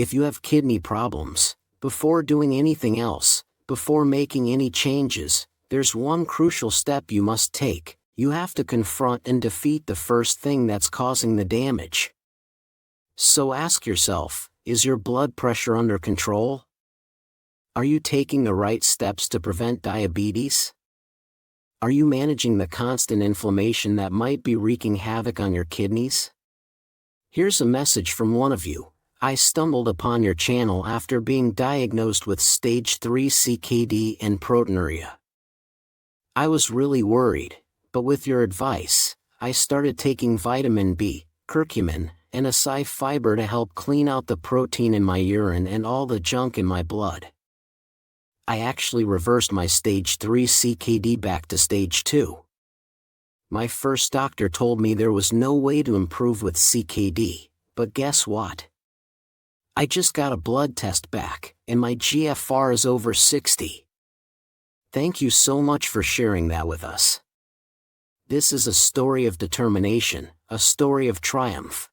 If you have kidney problems, before doing anything else, before making any changes, there's one crucial step you must take. You have to confront and defeat the first thing that's causing the damage. So ask yourself, is your blood pressure under control? Are you taking the right steps to prevent diabetes? Are you managing the constant inflammation that might be wreaking havoc on your kidneys? Here's a message from one of you. I stumbled upon your channel after being diagnosed with stage 3 CKD and proteinuria. I was really worried, but with your advice, I started taking vitamin B, curcumin, and acai fiber to help clean out the protein in my urine and all the junk in my blood. I actually reversed my stage 3 CKD back to stage 2. My first doctor told me there was no way to improve with CKD, but guess what? I just got a blood test back, and my GFR is over 60. Thank you so much for sharing that with us. This is a story of determination, a story of triumph.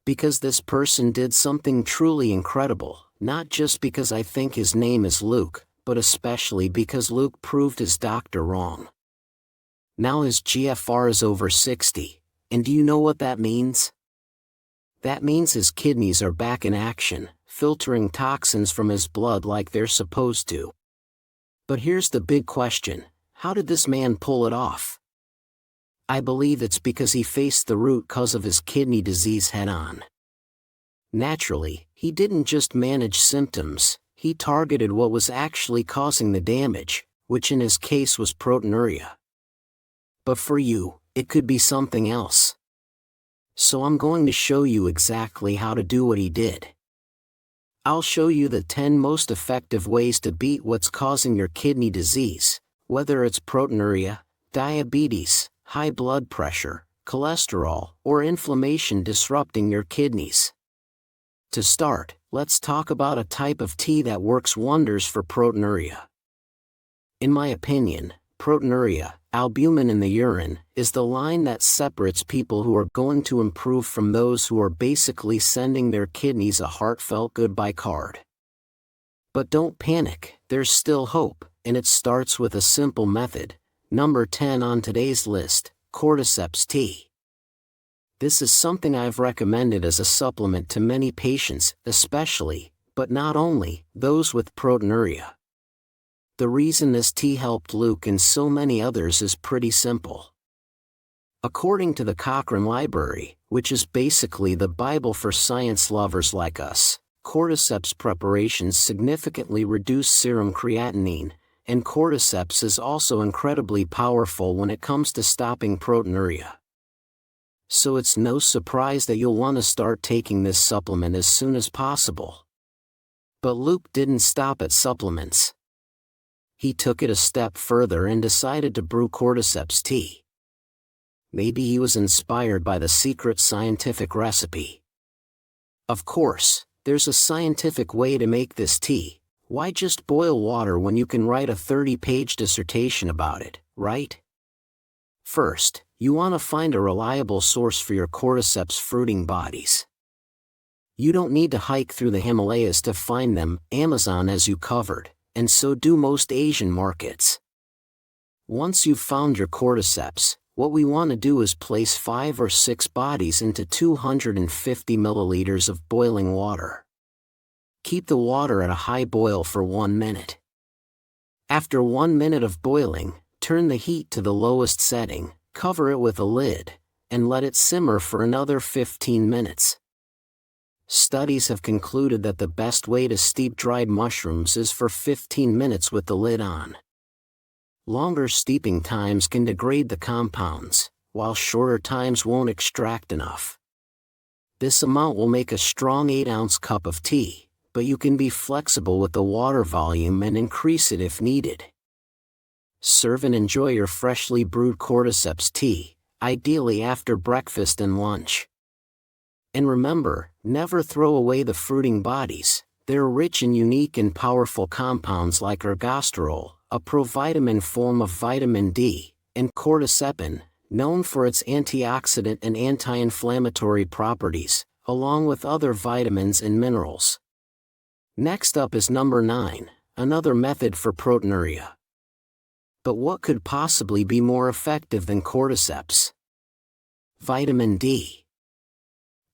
Because this person did something truly incredible, not just because I think his name is Luke, but especially because Luke proved his doctor wrong. Now his GFR is over 60, and do you know what that means? That means his kidneys are back in action, filtering toxins from his blood like they're supposed to. But here's the big question, how did this man pull it off? I believe it's because he faced the root cause of his kidney disease head-on. Naturally, he didn't just manage symptoms, he targeted what was actually causing the damage, which in his case was proteinuria. But for you, it could be something else. So I'm going to show you exactly how to do what he did. I'll show you the 10 most effective ways to beat what's causing your kidney disease, whether it's proteinuria, diabetes, high blood pressure, cholesterol, or inflammation disrupting your kidneys. To start, let's talk about a type of tea that works wonders for proteinuria. In my opinion, proteinuria, albumin in the urine, is the line that separates people who are going to improve from those who are basically sending their kidneys a heartfelt goodbye card. But don't panic, there's still hope, and it starts with a simple method. Number 10 on today's list, cordyceps tea. This is something I've recommended as a supplement to many patients, especially, but not only, those with proteinuria. The reason this tea helped Luke and so many others is pretty simple. According to the Cochrane Library, which is basically the Bible for science lovers like us, cordyceps preparations significantly reduce serum creatinine, and cordyceps is also incredibly powerful when it comes to stopping proteinuria. So it's no surprise that you'll want to start taking this supplement as soon as possible. But Luke didn't stop at supplements. He took it a step further and decided to brew cordyceps tea. Maybe he was inspired by the secret scientific recipe. Of course, there's a scientific way to make this tea. Why just boil water when you can write a 30-page dissertation about it, right? First, you want to find a reliable source for your cordyceps fruiting bodies. You don't need to hike through the Himalayas to find them, Amazon has you covered, and so do most Asian markets. Once you've found your cordyceps, what we want to do is place 5 or 6 bodies into 250 milliliters of boiling water. Keep the water at a high boil for 1 minute. After 1 minute of boiling, turn the heat to the lowest setting, cover it with a lid, and let it simmer for another 15 minutes. Studies have concluded that the best way to steep dried mushrooms is for 15 minutes with the lid on. Longer steeping times can degrade the compounds, while shorter times won't extract enough. This amount will make a strong 8-ounce cup of tea, but you can be flexible with the water volume and increase it if needed. Serve and enjoy your freshly brewed cordyceps tea, ideally after breakfast and lunch. And remember, never throw away the fruiting bodies. They're rich in unique and powerful compounds like ergosterol, a provitamin form of vitamin D, and cordycepin, known for its antioxidant and anti-inflammatory properties, along with other vitamins and minerals. Next up is number 9, another method for proteinuria. But what could possibly be more effective than cordyceps? Vitamin D.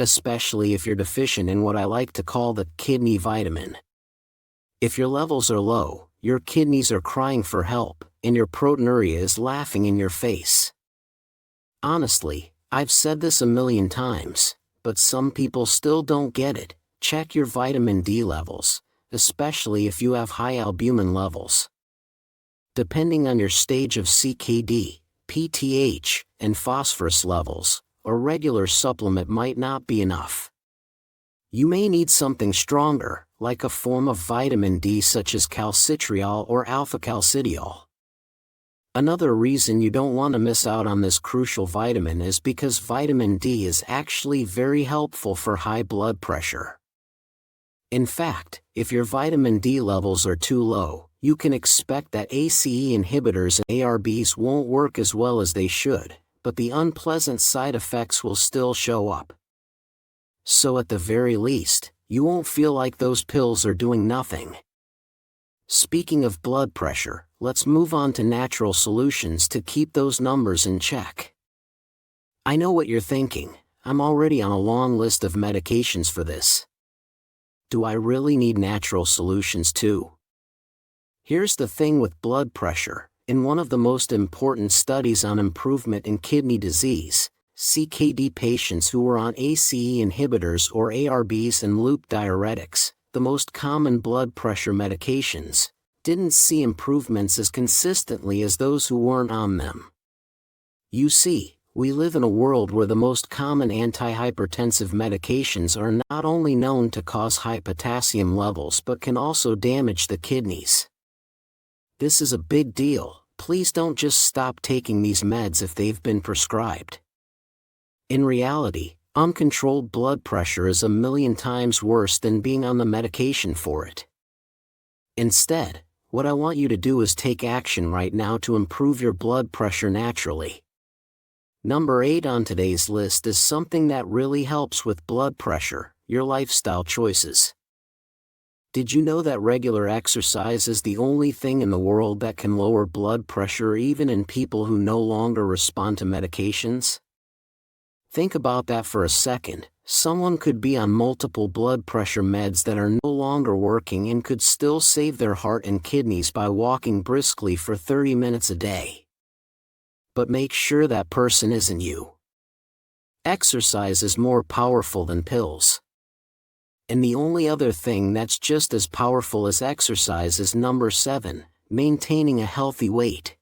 Especially if you're deficient in what I like to call the kidney vitamin. If your levels are low, your kidneys are crying for help, and your proteinuria is laughing in your face. Honestly, I've said this a million times, but some people still don't get it. Check your vitamin D levels, especially if you have high albumin levels. Depending on your stage of CKD, PTH, and phosphorus levels, a regular supplement might not be enough. You may need something stronger, like a form of vitamin D such as calcitriol or alpha-calcidiol. Another reason you don't want to miss out on this crucial vitamin is because vitamin D is actually very helpful for high blood pressure. In fact, if your vitamin D levels are too low, you can expect that ACE inhibitors and ARBs won't work as well as they should, but the unpleasant side effects will still show up. So at the very least, you won't feel like those pills are doing nothing. Speaking of blood pressure, let's move on to natural solutions to keep those numbers in check. I know what you're thinking, I'm already on a long list of medications for this. Do I really need natural solutions too? Here's the thing with blood pressure. In one of the most important studies on improvement in kidney disease, CKD patients who were on ACE inhibitors or ARBs and loop diuretics, the most common blood pressure medications, didn't see improvements as consistently as those who weren't on them. You see, we live in a world where the most common antihypertensive medications are not only known to cause high potassium levels but can also damage the kidneys. This is a big deal. Please don't just stop taking these meds if they've been prescribed. In reality, uncontrolled blood pressure is a million times worse than being on the medication for it. Instead, what I want you to do is take action right now to improve your blood pressure naturally. Number 8 on today's list is something that really helps with blood pressure: your lifestyle choices. Did you know that regular exercise is the only thing in the world that can lower blood pressure even in people who no longer respond to medications? Think about that for a second. Someone could be on multiple blood pressure meds that are no longer working and could still save their heart and kidneys by walking briskly for 30 minutes a day. But make sure that person isn't you. Exercise is more powerful than pills. And the only other thing that's just as powerful as exercise is number 7, maintaining a healthy weight.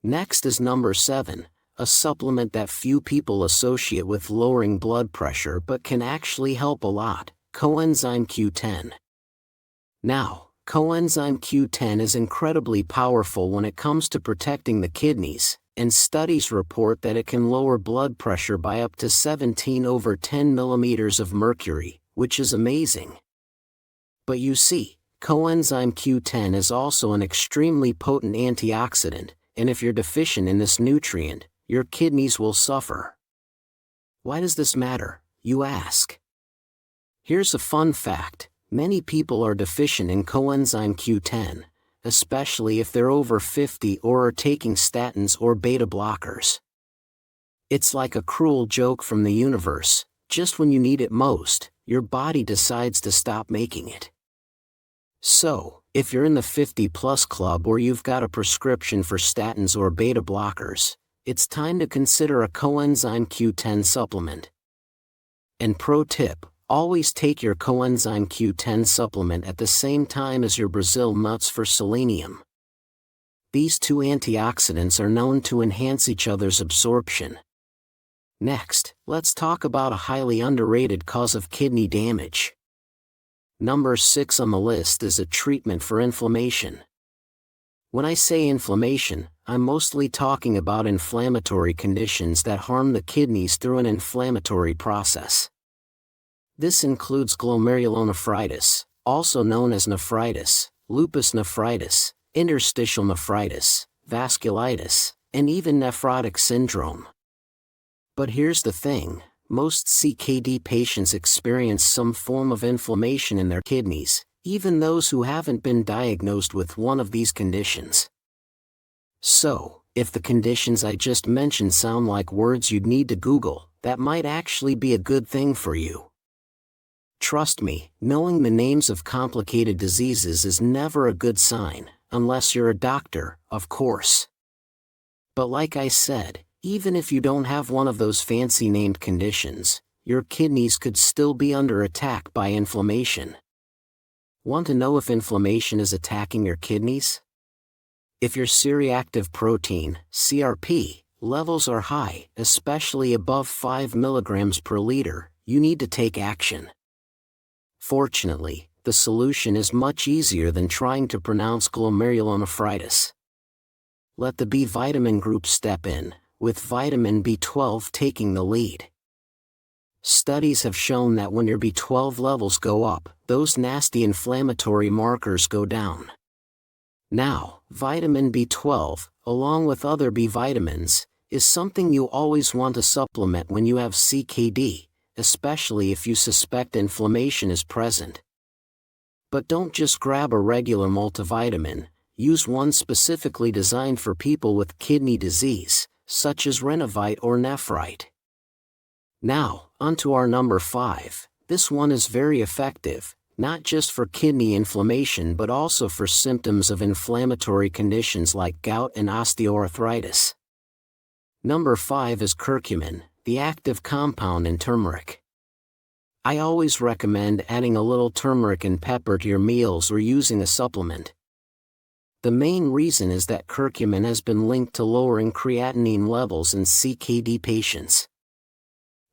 Next is number 7, a supplement that few people associate with lowering blood pressure but can actually help a lot: coenzyme Q10. Now, coenzyme Q10 is incredibly powerful when it comes to protecting the kidneys, and studies report that it can lower blood pressure by up to 17/10 millimeters of mercury, which is amazing. But you see, coenzyme Q10 is also an extremely potent antioxidant, and if you're deficient in this nutrient, your kidneys will suffer. Why does this matter, you ask? Here's a fun fact: many people are deficient in coenzyme Q10, especially if they're over 50 or are taking statins or beta blockers. It's like a cruel joke from the universe. Just when you need it most, your body decides to stop making it. So, if you're in the 50+ club or you've got a prescription for statins or beta blockers, it's time to consider a coenzyme Q10 supplement. And pro tip: always take your coenzyme Q10 supplement at the same time as your Brazil nuts for selenium. These two antioxidants are known to enhance each other's absorption. Next, let's talk about a highly underrated cause of kidney damage. Number 6 on the list is a treatment for inflammation. When I say inflammation, I'm mostly talking about inflammatory conditions that harm the kidneys through an inflammatory process. This includes glomerulonephritis, also known as nephritis, lupus nephritis, interstitial nephritis, vasculitis, and even nephrotic syndrome. But here's the thing: Most CKD patients experience some form of inflammation in their kidneys, even those who haven't been diagnosed with one of these conditions. So, if the conditions I just mentioned sound like words you'd need to Google, that might actually be a good thing for you. Trust me, knowing the names of complicated diseases is never a good sign, unless you're a doctor, of course. But like I said, even if you don't have one of those fancy named conditions, your kidneys could still be under attack by inflammation. Want to know if inflammation is attacking your kidneys? If your C-reactive protein, CRP, levels are high, especially above 5 mg per liter, you need to take action. Fortunately, the solution is much easier than trying to pronounce glomerulonephritis. Let the B vitamin group step in, with vitamin B12 taking the lead. Studies have shown that when your B12 levels go up, those nasty inflammatory markers go down. Now, vitamin B12, along with other B vitamins, is something you always want to supplement when you have CKD, especially if you suspect inflammation is present. But don't just grab a regular multivitamin, use one specifically designed for people with kidney disease, such as Renovite or Nephrite. Now, onto our number 5. This one is very effective, not just for kidney inflammation but also for symptoms of inflammatory conditions like gout and osteoarthritis. Number 5 is curcumin, the active compound in turmeric. I always recommend adding a little turmeric and pepper to your meals or using a supplement. The main reason is that curcumin has been linked to lowering creatinine levels in CKD patients.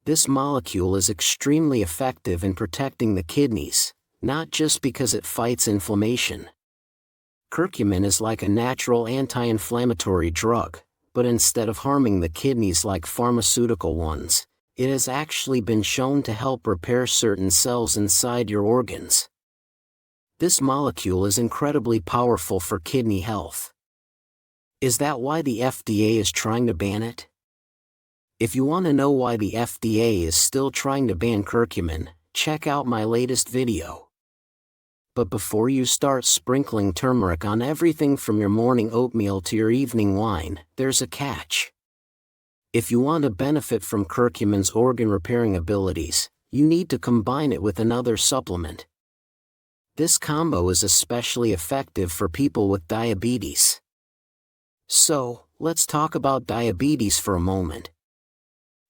This molecule is extremely effective in protecting the kidneys, not just because it fights inflammation. Curcumin is like a natural anti-inflammatory drug, but instead of harming the kidneys like pharmaceutical ones, it has actually been shown to help repair certain cells inside your organs. This molecule is incredibly powerful for kidney health. Is that why the FDA is trying to ban it? If you want to know why the FDA is still trying to ban curcumin, check out my latest video. But before you start sprinkling turmeric on everything from your morning oatmeal to your evening wine, there's a catch. If you want to benefit from curcumin's organ repairing abilities, you need to combine it with another supplement. This combo is especially effective for people with diabetes. So, let's talk about diabetes for a moment.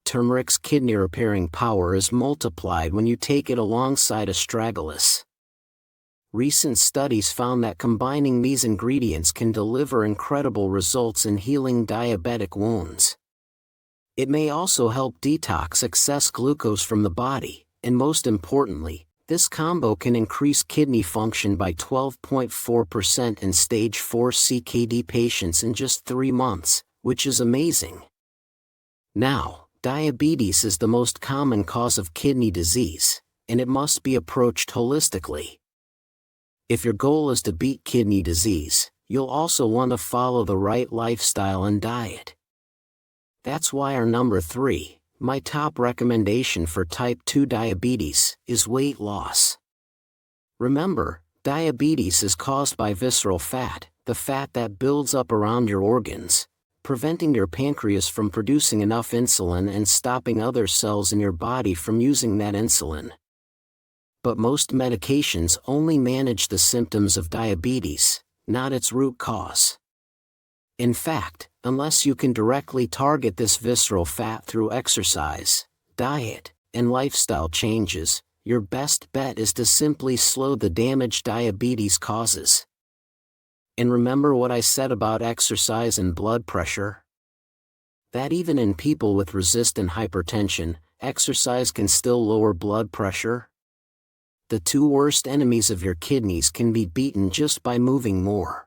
Turmeric's kidney repairing power is multiplied when you take it alongside astragalus. Recent studies found that combining these ingredients can deliver incredible results in healing diabetic wounds. It may also help detox excess glucose from the body, and most importantly, this combo can increase kidney function by 12.4% in stage 4 CKD patients in just 3 months, which is amazing. Now, diabetes is the most common cause of kidney disease, and it must be approached holistically. If your goal is to beat kidney disease, you'll also want to follow the right lifestyle and diet. That's why our number 3, my top recommendation for type 2 diabetes, is weight loss. Remember, diabetes is caused by visceral fat, the fat that builds up around your organs, preventing your pancreas from producing enough insulin and stopping other cells in your body from using that insulin. But most medications only manage the symptoms of diabetes, not its root cause. In fact, unless you can directly target this visceral fat through exercise, diet, and lifestyle changes, your best bet is to simply slow the damage diabetes causes. And remember what I said about exercise and blood pressure? That even in people with resistant hypertension, exercise can still lower blood pressure? The 2 worst enemies of your kidneys can be beaten just by moving more.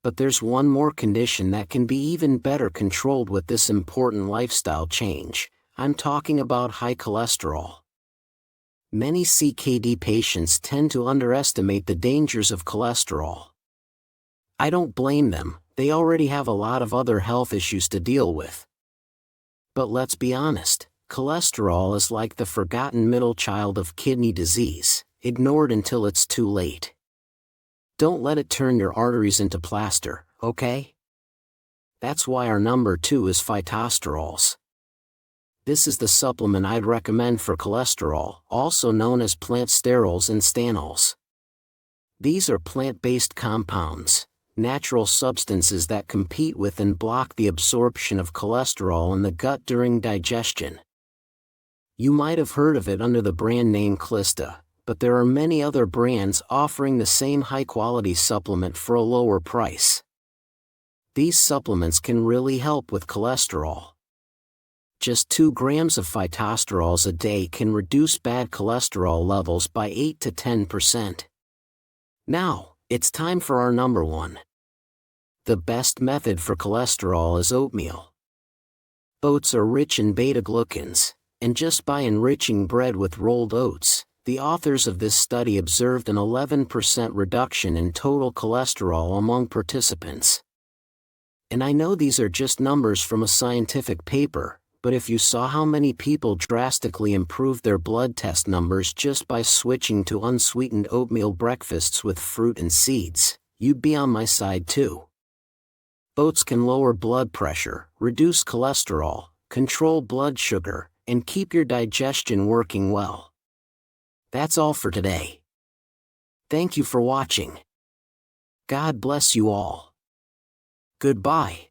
But there's one more condition that can be even better controlled with this important lifestyle change. I'm talking about high cholesterol. Many CKD patients tend to underestimate the dangers of cholesterol. I don't blame them, they already have a lot of other health issues to deal with. But let's be honest, Cholesterol is like the forgotten middle child of kidney disease, ignored until it's too late. Don't let it turn your arteries into plaster, okay? That's why our number 2 is phytosterols. This is the supplement I'd recommend for cholesterol, also known as plant sterols and stanols. These are plant-based compounds, natural substances that compete with and block the absorption of cholesterol in the gut during digestion. You might have heard of it under the brand name Clista, but there are many other brands offering the same high-quality supplement for a lower price. These supplements can really help with cholesterol. Just 2 grams of phytosterols a day can reduce bad cholesterol levels by 8 to 10%. Now, it's time for our number 1. The best method for cholesterol is oatmeal. Oats are rich in beta-glucans, and just by enriching bread with rolled oats, the authors of this study observed an 11% reduction in total cholesterol among participants. And I know these are just numbers from a scientific paper, but if you saw how many people drastically improved their blood test numbers just by switching to unsweetened oatmeal breakfasts with fruit and seeds, you'd be on my side too. Oats can lower blood pressure, reduce cholesterol, control blood sugar, and keep your digestion working well. That's all for today. Thank you for watching. God bless you all. Goodbye.